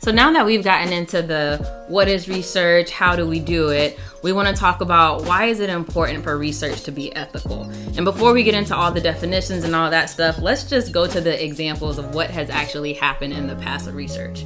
So now that we've gotten into the what is research, how do we do it, we want to talk about why is it important for research to be ethical. And before we get into all the definitions and all that stuff, let's just go to the examples of what has actually happened in the past of research.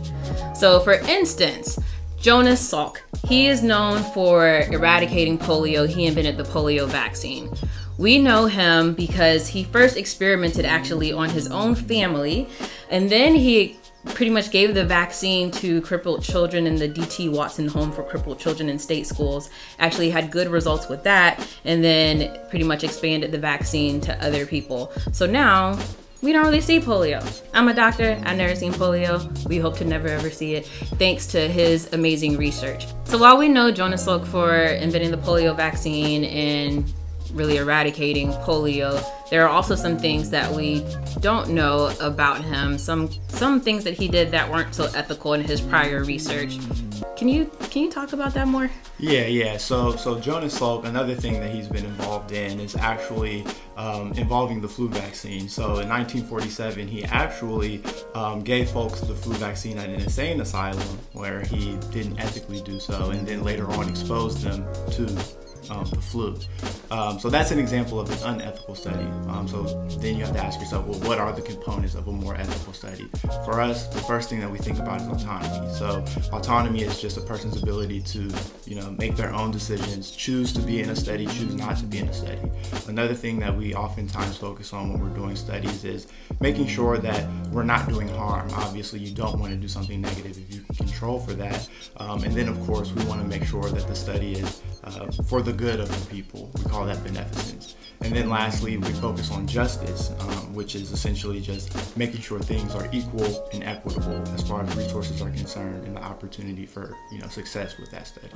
So for instance, Jonas Salk, he is known for eradicating polio. He invented the polio vaccine. We know him because he first experimented actually on his own family, and then he pretty much gave the vaccine to crippled children in the D.T. Watson Home for Crippled Children in state schools. Actually had good results with that, and then pretty much expanded the vaccine to other people. So now we don't really see polio. I'm a doctor, I've never seen polio. We hope to never ever see it, thanks to his amazing research. So while we know Jonas Salk for inventing the polio vaccine and really eradicating polio, there are also some things that we don't know about him. Some things that he did that weren't so ethical in his prior research. Can you talk about that more? Yeah. So Jonas Salk, another thing that he's been involved in is actually involving the flu vaccine. So in 1947, he actually gave folks the flu vaccine at an insane asylum where he didn't ethically do so, and then later on exposed them to the flu. So that's an example of an unethical study. So then you have to ask yourself, well, what are the components of a more ethical study? For us, the first thing that we think about is autonomy. So autonomy is just a person's ability to, make their own decisions, choose to be in a study, choose not to be in a study. Another thing that we oftentimes focus on when we're doing studies is making sure that we're not doing harm. Obviously, you don't want to do something negative if you can control for that. And then, of course, we want to make sure that the study is for the good of the people. We call that beneficence. And then lastly, we focus on justice, which is essentially just making sure things are equal and equitable as far as resources are concerned and the opportunity for success with that study.